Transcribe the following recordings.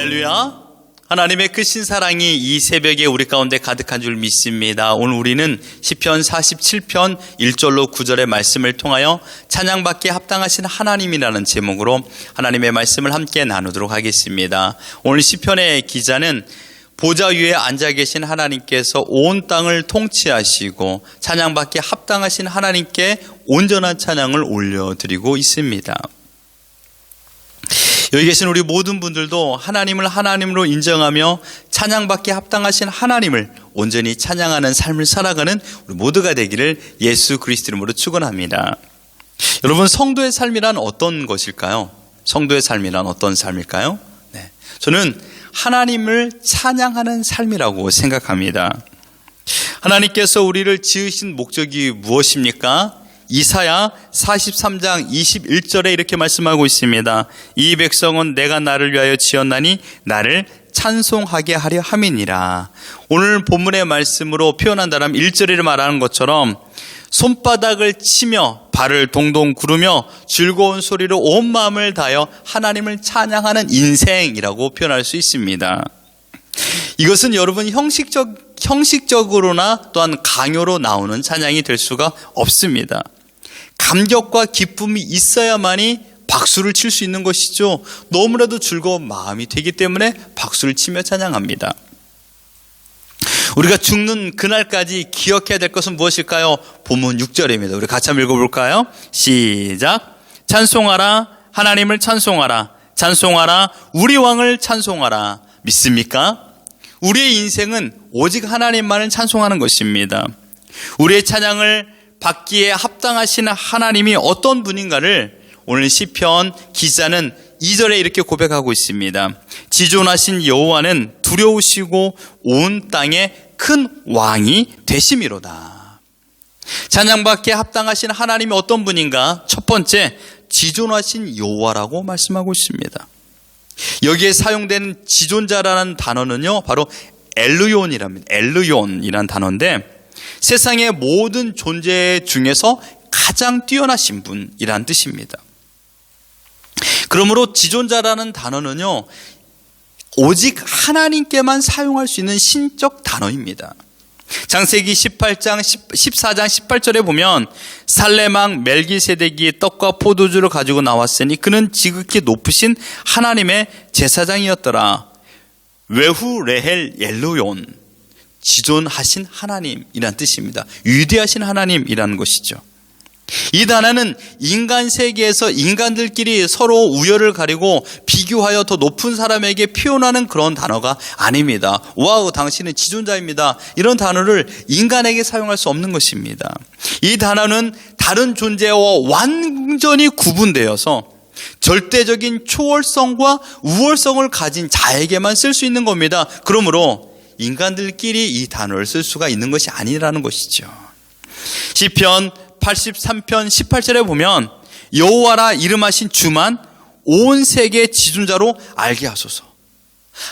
할렐루야. 하나님의 크신 사랑이 이 새벽에 우리 가운데 가득한 줄 믿습니다. 오늘 우리는 시편 47편 1절로 9절의 말씀을 통하여 찬양받기에 합당하신 하나님이라는 제목으로 하나님의 말씀을 함께 나누도록 하겠습니다. 오늘 시편의 기자는 보좌 위에 앉아 계신 하나님께서 온 땅을 통치하시고 찬양받기에 합당하신 하나님께 온전한 찬양을 올려드리고 있습니다. 여기 계신 우리 모든 분들도 하나님을 하나님으로 인정하며 찬양받기에 합당하신 하나님을 온전히 찬양하는 삶을 살아가는 우리 모두가 되기를 예수 그리스도 이름으로 축원합니다. 여러분, 성도의 삶이란 어떤 것일까요? 성도의 삶이란 어떤 삶일까요? 저는 하나님을 찬양하는 삶이라고 생각합니다. 하나님께서 우리를 지으신 목적이 무엇입니까? 이사야 43장 21절에 이렇게 말씀하고 있습니다. 이 백성은 내가 나를 위하여 지었나니 나를 찬송하게 하려 함이니라. 오늘 본문의 말씀으로 표현한다면 1절에 말하는 것처럼 손바닥을 치며 발을 동동 구르며 즐거운 소리로 온 마음을 다하여 하나님을 찬양하는 인생이라고 표현할 수 있습니다. 이것은 여러분 형식적으로나 또한 강요로 나오는 찬양이 될 수가 없습니다. 감격과 기쁨이 있어야만이 박수를 칠 수 있는 것이죠. 너무나도 즐거운 마음이 되기 때문에 박수를 치며 찬양합니다. 우리가 죽는 그날까지 기억해야 될 것은 무엇일까요? 본문 6절입니다. 우리 같이 한번 읽어볼까요? 시작. 찬송하라, 하나님을 찬송하라, 찬송하라, 우리 왕을 찬송하라. 믿습니까? 우리의 인생은 오직 하나님만을 찬송하는 것입니다. 우리의 찬양을 받기에 합당하신 하나님이 어떤 분인가를 오늘 시편 기자는 2절에 이렇게 고백하고 있습니다. 지존하신 여호와는 두려우시고 온 땅에 큰 왕이 되심이로다. 찬양받기에 합당하신 하나님이 어떤 분인가? 첫 번째, 지존하신 여호와라고 말씀하고 있습니다. 여기에 사용된 지존자라는 단어는요, 바로 엘르욘이라는 단어인데, 세상의 모든 존재 중에서 가장 뛰어나신 분이란 뜻입니다. 그러므로 지존자라는 단어는요, 오직 하나님께만 사용할 수 있는 신적 단어입니다. 창세기 14장 18절에 보면 살레망 멜기세덱이 떡과 포도주를 가지고 나왔으니 그는 지극히 높으신 하나님의 제사장이었더라. 외후 레헬 엘르온, 지존하신 하나님이란 뜻입니다. 위대하신 하나님이라는 것이죠. 이 단어는 인간 세계에서 인간들끼리 서로 우열을 가리고 비교하여 더 높은 사람에게 표현하는 그런 단어가 아닙니다. 와우, 당신은 지존자입니다. 이런 단어를 인간에게 사용할 수 없는 것입니다. 이 단어는 다른 존재와 완전히 구분되어서 절대적인 초월성과 우월성을 가진 자에게만 쓸 수 있는 겁니다. 그러므로 인간들끼리 이 단어를 쓸 수가 있는 것이 아니라는 것이죠. 시편 83편 18절에 보면 여호와라 이름하신 주만 온 세계의 지존자로 알게 하소서.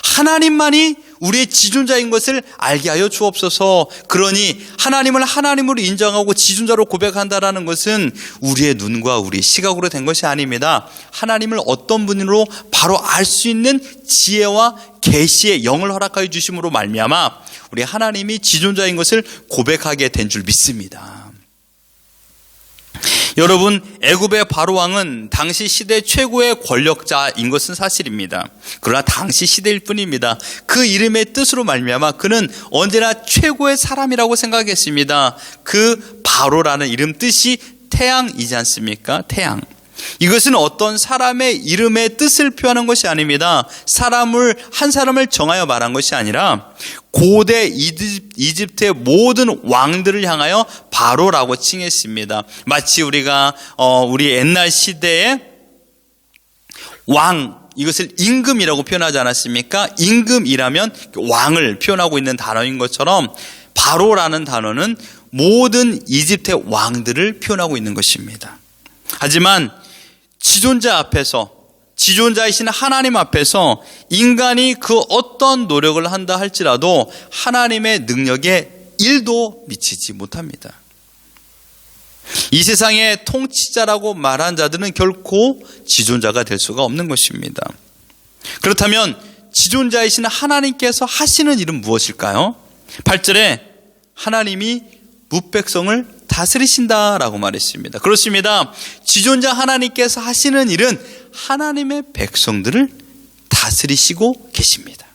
하나님만이 우리의 지존자인 것을 알게 하여 주옵소서. 그러니 하나님을 하나님으로 인정하고 지존자로 고백한다라는 것은 우리의 눈과 우리의 시각으로 된 것이 아닙니다. 하나님을 어떤 분으로 바로 알 수 있는 지혜와 계시의 영을 허락하여 주심으로 말미암아 우리 하나님이 지존자인 것을 고백하게 된 줄 믿습니다. 여러분, 애굽의 바로왕은 당시 시대 최고의 권력자인 것은 사실입니다. 그러나 당시 시대일 뿐입니다. 그 이름의 뜻으로 말미암아 그는 언제나 최고의 사람이라고 생각했습니다. 그 바로라는 이름 뜻이 태양이지 않습니까? 태양. 이것은 어떤 사람의 이름의 뜻을 표하는 것이 아닙니다. 한 사람을 정하여 말한 것이 아니라 고대 이집트의 모든 왕들을 향하여 바로라고 칭했습니다. 마치 우리가 우리 옛날 시대에 왕, 이것을 임금이라고 표현하지 않았습니까? 임금이라면 왕을 표현하고 있는 단어인 것처럼 바로라는 단어는 모든 이집트의 왕들을 표현하고 있는 것입니다. 하지만 지존자 앞에서, 지존자이신 하나님 앞에서 인간이 그 어떤 노력을 한다 할지라도 하나님의 능력에 1도 미치지 못합니다. 이 세상의 통치자라고 말한 자들은 결코 지존자가 될 수가 없는 것입니다. 그렇다면 지존자이신 하나님께서 하시는 일은 무엇일까요? 8절에 하나님이 무백성을 다스리신다라고 말했습니다. 그렇습니다. 지존자 하나님께서 하시는 일은 하나님의 백성들을 다스리시고 계십니다.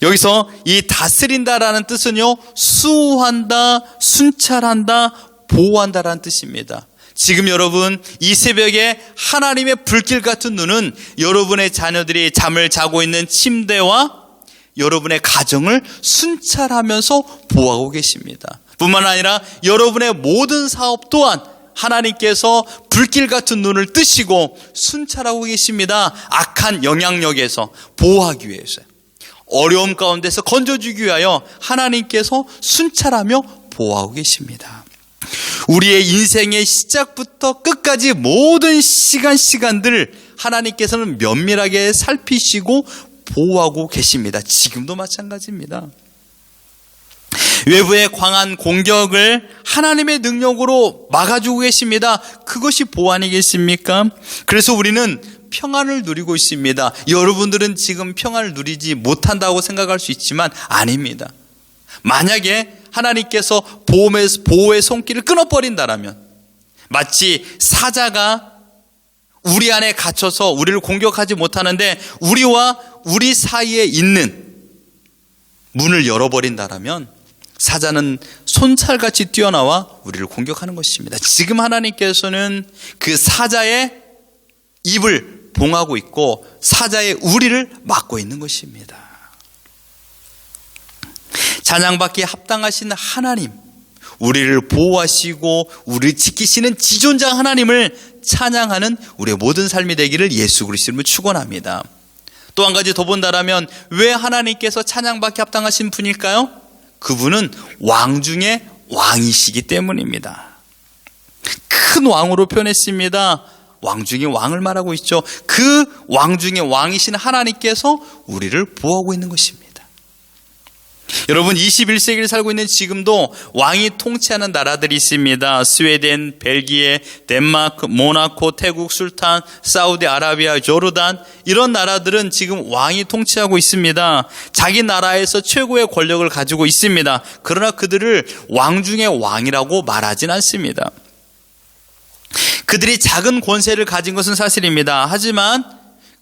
여기서 이 다스린다라는 뜻은요, 수호한다, 순찰한다, 보호한다라는 뜻입니다. 지금 여러분 이 새벽에 하나님의 불길 같은 눈은 여러분의 자녀들이 잠을 자고 있는 침대와 여러분의 가정을 순찰하면서 보호하고 계십니다. 뿐만 아니라 여러분의 모든 사업 또한 하나님께서 불길 같은 눈을 뜨시고 순찰하고 계십니다. 악한 영향력에서 보호하기 위해서요. 어려움 가운데서 건져주기 위하여 하나님께서 순찰하며 보호하고 계십니다. 우리의 인생의 시작부터 끝까지 모든 시간들 하나님께서는 면밀하게 살피시고 보호하고 계십니다. 지금도 마찬가지입니다. 외부의 광한 공격을 하나님의 능력으로 막아주고 계십니다. 그것이 보호 아니겠습니까? 그래서 우리는 평안을 누리고 있습니다. 여러분들은 지금 평안을 누리지 못한다고 생각할 수 있지만 아닙니다. 만약에 하나님께서 보호의 손길을 끊어버린다라면 마치 사자가 우리 안에 갇혀서 우리를 공격하지 못하는데 우리와 우리 사이에 있는 문을 열어버린다라면 사자는 손살같이 뛰어나와 우리를 공격하는 것입니다. 지금 하나님께서는 그 사자의 입을 봉하고 있고 사자의 우리를 막고 있는 것입니다. 찬양받기에 합당하신 하나님, 우리를 보호하시고 우리를 지키시는 지존자 하나님을 찬양하는 우리의 모든 삶이 되기를 예수 그리스도로 축원합니다. 또 한 가지 더 본다라면 왜 하나님께서 찬양받기 합당하신 분일까요? 그분은 왕 중에 왕이시기 때문입니다. 큰 왕으로 표현했습니다. 왕 중에 왕을 말하고 있죠. 그 왕 중에 왕이신 하나님께서 우리를 보호하고 있는 것입니다. 여러분 21세기를 살고 있는 지금도 왕이 통치하는 나라들이 있습니다. 스웨덴, 벨기에, 덴마크, 모나코, 태국, 술탄, 사우디아라비아, 요르단 이런 나라들은 지금 왕이 통치하고 있습니다. 자기 나라에서 최고의 권력을 가지고 있습니다. 그러나 그들을 왕 중에 왕이라고 말하진 않습니다. 그들이 작은 권세를 가진 것은 사실입니다. 하지만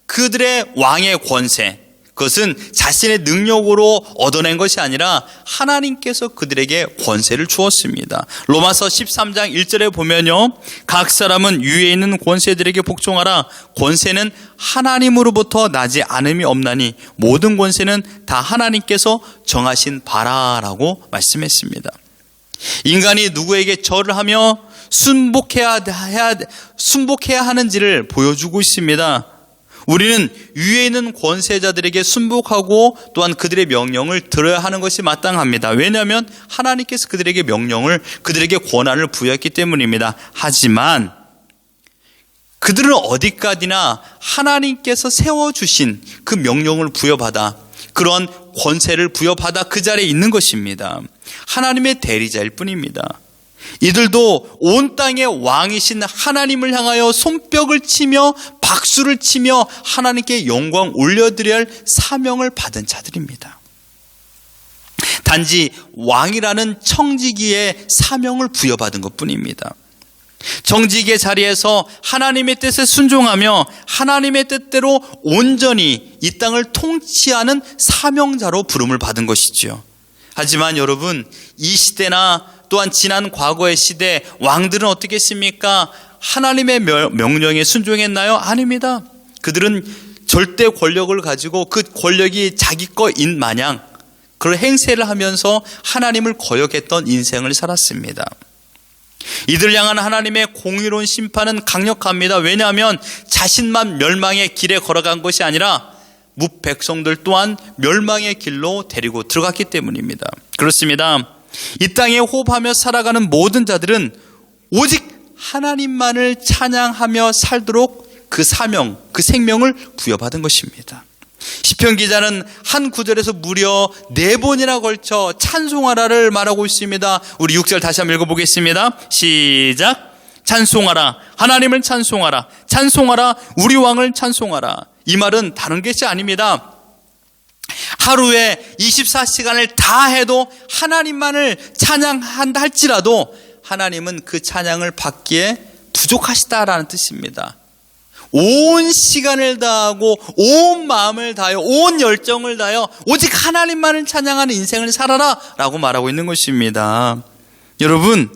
그들의 왕의 권세, 그것은 자신의 능력으로 얻어낸 것이 아니라 하나님께서 그들에게 권세를 주었습니다. 로마서 13장 1절에 보면요, 각 사람은 위에 있는 권세들에게 복종하라. 권세는 하나님으로부터 나지 않음이 없나니 모든 권세는 다 하나님께서 정하신 바라라고 말씀했습니다. 인간이 누구에게 절을 하며 순복해야 하는지를 보여주고 있습니다. 우리는 위에 있는 권세자들에게 순복하고 또한 그들의 명령을 들어야 하는 것이 마땅합니다. 왜냐하면 하나님께서 그들에게 그들에게 권한을 부여했기 때문입니다. 하지만 그들은 어디까지나 하나님께서 세워주신 그 명령을 부여받아 그런 권세를 부여받아 그 자리에 있는 것입니다. 하나님의 대리자일 뿐입니다. 이들도 온 땅의 왕이신 하나님을 향하여 손뼉을 치며 박수를 치며 하나님께 영광 올려드려야 할 사명을 받은 자들입니다. 단지 왕이라는 청지기의 사명을 부여받은 것뿐입니다. 정직의 자리에서 하나님의 뜻에 순종하며 하나님의 뜻대로 온전히 이 땅을 통치하는 사명자로 부름을 받은 것이지요. 하지만 여러분, 이 시대나 또한 지난 과거의 시대 왕들은 어떻게 했습니까? 하나님의 명령에 순종했나요? 아닙니다. 그들은 절대 권력을 가지고 그 권력이 자기 거인 마냥 그런 행세를 하면서 하나님을 거역했던 인생을 살았습니다. 이들 향한 하나님의 공의로운 심판은 강력합니다. 왜냐하면 자신만 멸망의 길에 걸어간 것이 아니라 무백성들 또한 멸망의 길로 데리고 들어갔기 때문입니다. 그렇습니다. 이 땅에 호흡하며 살아가는 모든 자들은 오직 하나님만을 찬양하며 살도록 그 사명, 그 생명을 부여받은 것입니다. 시편 기자는 한 구절에서 무려 4번이나 걸쳐 찬송하라를 말하고 있습니다. 우리 6절 다시 한번 읽어보겠습니다. 시작. 찬송하라, 하나님을 찬송하라, 찬송하라, 우리 왕을 찬송하라. 이 말은 다른 것이 아닙니다. 하루에 24시간을 다 해도 하나님만을 찬양한다 할지라도 하나님은 그 찬양을 받기에 부족하시다라는 뜻입니다. 온 시간을 다하고 온 마음을 다하여 온 열정을 다하여 오직 하나님만을 찬양하는 인생을 살아라 라고 말하고 있는 것입니다. 여러분,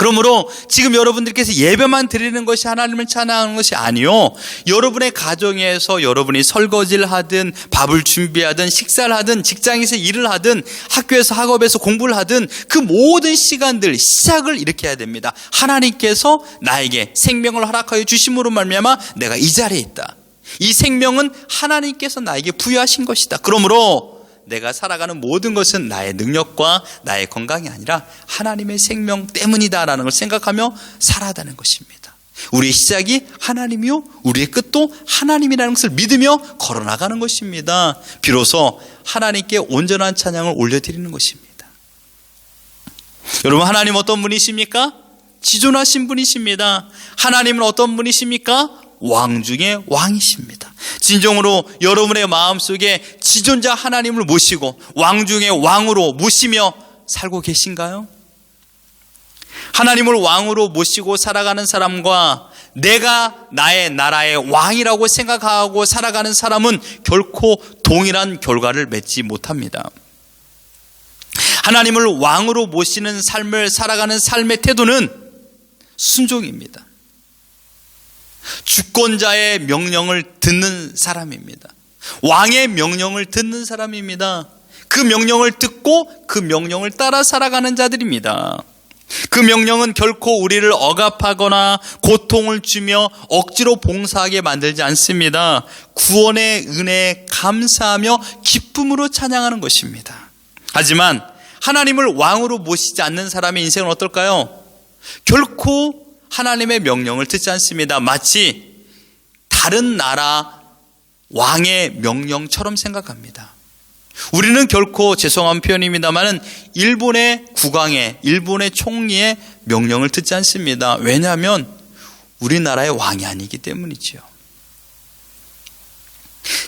그러므로 지금 여러분들께서 예배만 드리는 것이 하나님을 찬양하는 것이 아니요, 여러분의 가정에서 여러분이 설거지를 하든 밥을 준비하든 식사를 하든 직장에서 일을 하든 학교에서 학업에서 공부를 하든 그 모든 시간들 시작을 이렇게 해야 됩니다. 하나님께서 나에게 생명을 허락하여 주심으로 말미암아 내가 이 자리에 있다. 이 생명은 하나님께서 나에게 부여하신 것이다. 그러므로 내가 살아가는 모든 것은 나의 능력과 나의 건강이 아니라 하나님의 생명 때문이다라는 걸 생각하며 살아야 하는 것입니다. 우리의 시작이 하나님이요 우리의 끝도 하나님이라는 것을 믿으며 걸어나가는 것입니다. 비로소 하나님께 온전한 찬양을 올려드리는 것입니다. 여러분, 하나님 어떤 분이십니까? 지존하신 분이십니다. 하나님은 어떤 분이십니까? 왕 중에 왕이십니다. 진정으로 여러분의 마음속에 지존자 하나님을 모시고 왕 중에 왕으로 모시며 살고 계신가요? 하나님을 왕으로 모시고 살아가는 사람과 내가 나의 나라의 왕이라고 생각하고 살아가는 사람은 결코 동일한 결과를 맺지 못합니다. 하나님을 왕으로 모시는 삶을 살아가는 삶의 태도는 순종입니다. 주권자의 명령을 듣는 사람입니다. 왕의 명령을 듣는 사람입니다. 그 명령을 듣고 그 명령을 따라 살아가는 자들입니다. 그 명령은 결코 우리를 억압하거나 고통을 주며 억지로 봉사하게 만들지 않습니다. 구원의 은혜에 감사하며 기쁨으로 찬양하는 것입니다. 하지만 하나님을 왕으로 모시지 않는 사람의 인생은 어떨까요? 결코 하나님의 명령을 듣지 않습니다. 마치 다른 나라 왕의 명령처럼 생각합니다. 우리는 결코, 죄송한 표현입니다만, 일본의 국왕의, 일본의 총리의 명령을 듣지 않습니다. 왜냐하면 우리나라의 왕이 아니기 때문이죠.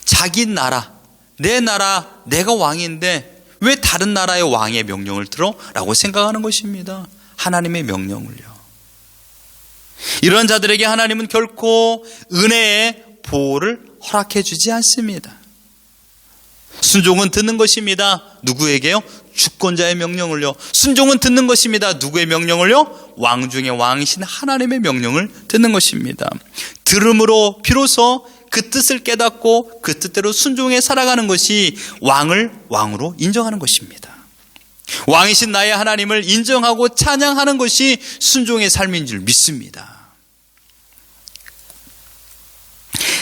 자기 나라, 내 나라, 내가 왕인데 왜 다른 나라의 왕의 명령을 들어? 라고 생각하는 것입니다. 하나님의 명령을요. 이런 자들에게 하나님은 결코 은혜의 보호를 허락해 주지 않습니다. 순종은 듣는 것입니다. 누구에게요? 주권자의 명령을요. 순종은 듣는 것입니다. 누구의 명령을요? 왕 중에 왕이신 하나님의 명령을 듣는 것입니다. 들음으로 비로소 그 뜻을 깨닫고 그 뜻대로 순종해 살아가는 것이 왕을 왕으로 인정하는 것입니다. 왕이신 나의 하나님을 인정하고 찬양하는 것이 순종의 삶인 줄 믿습니다.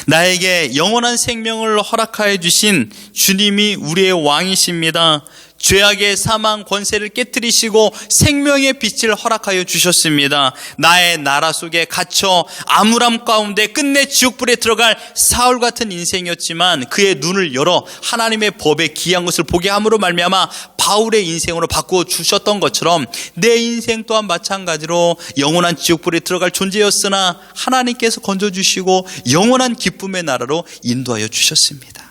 나에게 영원한 생명을 허락하여 주신 주님이 우리의 왕이십니다. 죄악의 사망 권세를 깨뜨리시고 생명의 빛을 허락하여 주셨습니다. 나의 나라 속에 갇혀 암울함 가운데 끝내 지옥불에 들어갈 사울 같은 인생이었지만 그의 눈을 열어 하나님의 법에 기이한 것을 보게 함으로 말미암아 바울의 인생으로 바꾸어 주셨던 것처럼 내 인생 또한 마찬가지로 영원한 지옥불에 들어갈 존재였으나 하나님께서 건져주시고 영원한 기쁨의 나라로 인도하여 주셨습니다.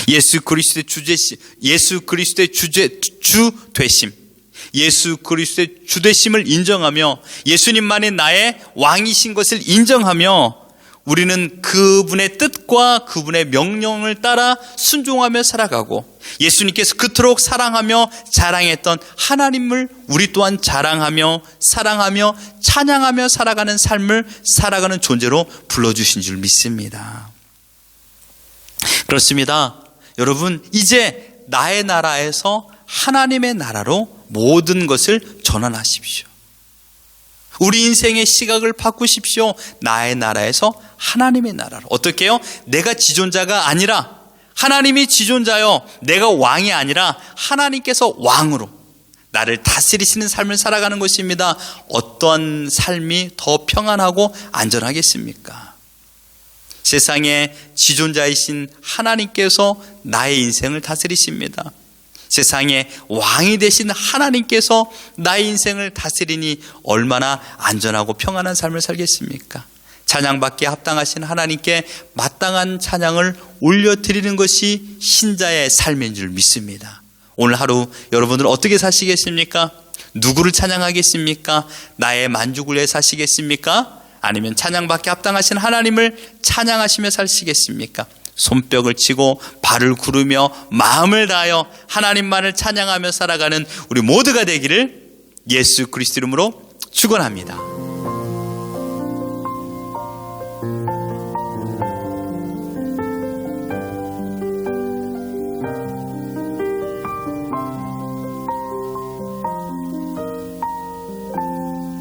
예수 그리스도의 주 되심, 예수 그리스도의 주 되심을 인정하며 예수님만이 나의 왕이신 것을 인정하며 우리는 그분의 뜻과 그분의 명령을 따라 순종하며 살아가고 예수님께서 그토록 사랑하며 자랑했던 하나님을 우리 또한 자랑하며 사랑하며 찬양하며 살아가는 삶을 살아가는 존재로 불러주신 줄 믿습니다. 그렇습니다. 여러분, 이제 나의 나라에서 하나님의 나라로 모든 것을 전환하십시오. 우리 인생의 시각을 바꾸십시오. 나의 나라에서 하나님의 나라로. 어떻게 해요? 내가 지존자가 아니라 하나님이 지존자요, 내가 왕이 아니라 하나님께서 왕으로 나를 다스리시는 삶을 살아가는 것입니다. 어떤 삶이 더 평안하고 안전하겠습니까? 세상의 지존자이신 하나님께서 나의 인생을 다스리십니다. 세상의 왕이 되신 하나님께서 나의 인생을 다스리니 얼마나 안전하고 평안한 삶을 살겠습니까? 찬양받기에 합당하신 하나님께 마땅한 찬양을 올려드리는 것이 신자의 삶인 줄 믿습니다. 오늘 하루 여러분들 어떻게 사시겠습니까? 누구를 찬양하겠습니까? 나의 만족을 위해 사시겠습니까? 아니면 찬양받기에 합당하신 하나님을 찬양하시며 사시겠습니까? 손뼉을 치고 발을 구르며 마음을 다하여 하나님만을 찬양하며 살아가는 우리 모두가 되기를 예수 그리스도 이름으로 축원합니다.